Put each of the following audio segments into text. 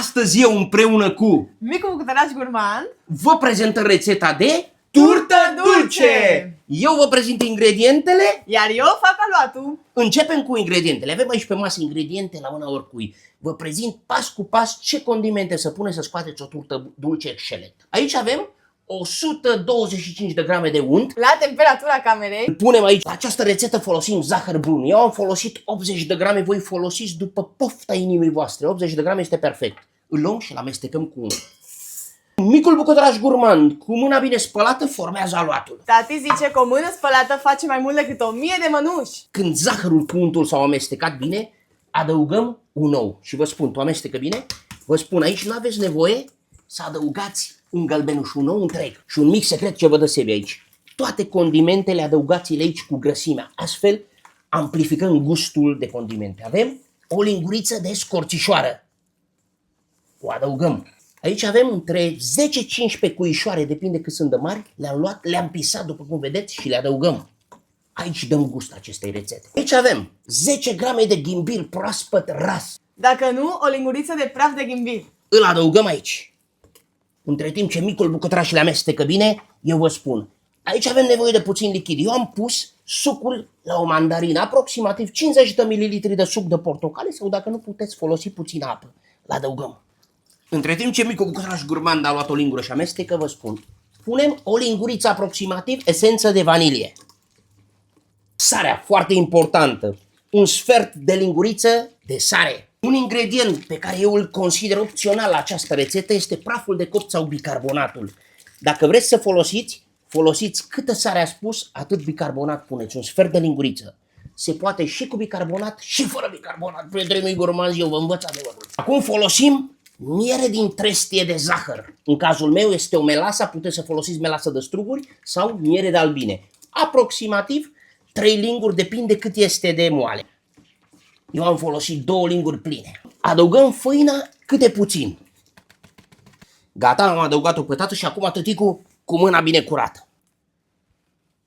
Astăzi eu împreună cu Micu Bucătăraș Gurmand vă prezentăm rețeta de turtă dulce! Eu vă prezint ingredientele. iar eu fac aluatul. Începem cu ingredientele. Avem aici pe masă ingrediente la mâna oricui. Vă prezint pas cu pas ce condimente să puneți să scoateți o turtă dulce excelent. Aici avem 125 de grame de unt. La temperatura camerei. Îl punem aici. La această rețetă folosim zahăr brun. Eu am folosit 80 de grame, voi folosiți după pofta inimii voastre. 80 de grame este perfect. Îl luăm și îl amestecăm cu unt. Micul Bucătăraș Gurmand, cu mâna bine spălată, formează aluatul. Tati zice că o mână spălată face mai mult decât 1000 de mănuși. Când zahărul cu untul s-au amestecat bine, adăugăm un ou. Și vă spun, tu amestecă bine, vă spun aici, nu aveți nevoie să adăugați un gălbenuș, un ou întreg. Și un mic secret ce vă dă Sebi aici. Toate condimentele adăugați-le aici cu grăsimea. Astfel amplificăm gustul de condimente. Avem o linguriță de scorțișoară. O adăugăm. Aici avem între 10-15 cuișoare, depinde cât sunt de mari. Le-am luat, le-am pisat după cum vedeți și le adăugăm. Aici dăm gust acestei rețete. Aici avem 10 grame de ghimbir proaspăt ras. Dacă nu, o linguriță de praf de ghimbir. Îl adăugăm aici. Între timp ce micul bucătăraș le amestecă bine, eu vă spun. Aici avem nevoie de puțin lichid. Eu am pus sucul la o mandarină, aproximativ 50 de mililitri de suc de portocale sau dacă nu puteți folosi puțină apă. Îl adăugăm. Între timp ce micul Bucătăraș Gurmand a luat o lingură și amestecă, vă spun. Punem o linguriță aproximativ esență de vanilie. Sarea, foarte importantă. Un sfert de linguriță de sare. Un ingredient pe care eu îl consider opțional la această rețetă este praful de copt sau bicarbonatul. Dacă vreți să folosiți câtă sare a spus, atât bicarbonat puneți. Un sfert de linguriță. Se poate și cu bicarbonat și fără bicarbonat. Prietenii mei gurmanzi, eu vă învăț adevărul. Acum folosim miere din trestie de zahăr. În cazul meu este o melasă, puteți să folosiți melasă de struguri sau miere de albine. Aproximativ 3 linguri, depinde cât este de moale. Eu am folosit 2 linguri pline. Adăugăm făina câte puțin. Gata, am adăugat-o pe tată și acum tăticul cu mâna bine curată.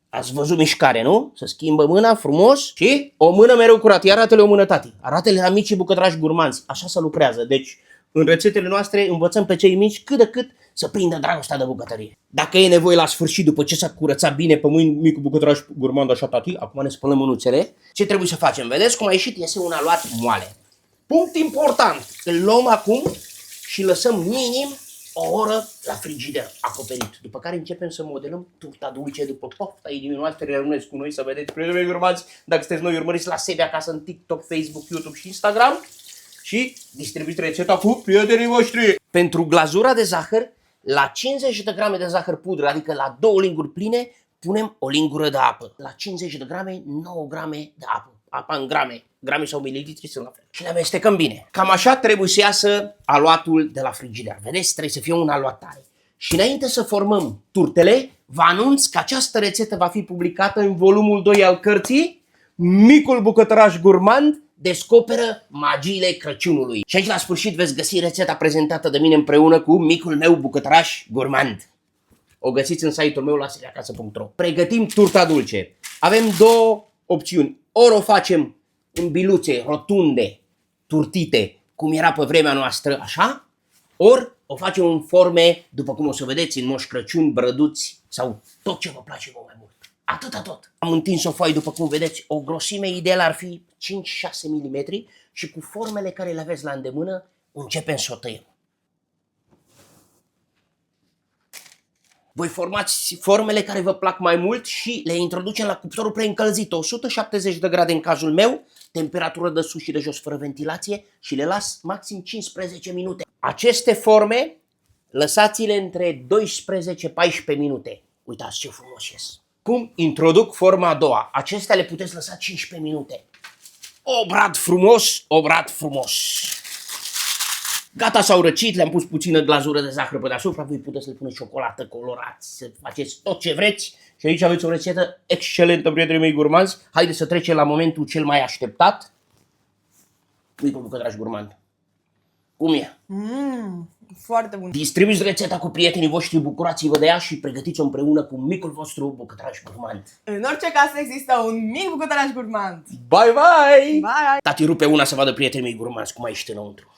Ați văzut mișcare, nu? Să schimbă mâna frumos și o mână mereu curată. Ia arată-le o mână, tati. Arată-le la micii bucătărași gurmanzi. Așa se lucrează. Deci, în rețetele noastre învățăm pe cei mici cât de cât să prindă dragostea de bucătărie. Dacă e nevoie la sfârșit, după ce s-a curățat bine pe mâini micul Bucătăraș Gurmand, așa tati, acum ne spălăm mânuțele, ce trebuie să facem? Vedeți cum a ieșit? Iese un aluat moale. Punct important. Îl luăm acum și lăsăm minim o oră la frigider acoperit. După care începem să modelăm turta dulce după pofta inimii noastre. Rămâneți cu noi să vedeți, prietenii urmați, dacă sunteți noi, urmăriți la Sebi acasă în TikTok, Facebook, YouTube și Instagram. Și distribuiți rețeta cu prietenii voștri. Pentru glazura de zahăr, la 50 de grame de zahăr pudră, adică la 2 linguri pline, punem o lingură de apă. La 50 de grame, 9 grame de apă. Apa în grame. Grame sau mililitri sunt la fel. Și le amestecăm bine. Cam așa trebuie să iasă aluatul de la frigider. Vedeți? Trebuie să fie un aluat tare. Și înainte să formăm turtele, vă anunț că această rețetă va fi publicată în volumul 2 al cărții Micul Bucătăraș Gurmand descoperă magiile Crăciunului. Și aici la sfârșit veți găsi rețeta prezentată de mine împreună cu micul meu Bucătăraș Gurmand. O găsiți în site-ul meu la seriacasă.ro. Pregătim turta dulce. Avem 2 opțiuni. Ori o facem în biluțe rotunde, turtite, cum era pe vremea noastră, așa, ori o facem în forme, după cum o să vedeți, în Moș Crăciun, brăduți sau tot ce vă place vouă mai mult. Atâta tot. Am întins o foaie, după cum vedeți, o grosime ideală ar fi 5-6 mm și cu formele care le aveți la îndemână, începem să o tăiem. Voi formați formele care vă plac mai mult și le introducem la cuptorul preîncălzit, 170 de grade în cazul meu, temperatură de sus și de jos fără ventilație și le las maxim 15 minute. Aceste forme lăsați-le între 12-14 minute. Uitați ce frumos ies. Cum introduc forma a doua. Acestea le puteți lăsa 15 minute. Obrat frumos, obrat frumos. Gata, s-au răcit, le-am pus puțină glazură de zahăr pe deasupra, voi puteți să le puneți ciocolată, colorați, să faceți tot ce vreți. Și aici aveți o rețetă excelentă, prietenii mei gurmanzi. Haideți să trecem la momentul cel mai așteptat. Micul Bucătăraș Gurmand. Cum e? Foarte bun. Distribuiți rețeta cu prietenii voștri, bucurați-vă de ea și pregătiți-o împreună cu micul vostru Bucătăraș Gurmand. În orice casă există un mic Bucătăraș Gurmand. Bye, bye! Bye! Tati rupe una să vadă prietenii mei gurmanzi cum ai ieșit înăuntru.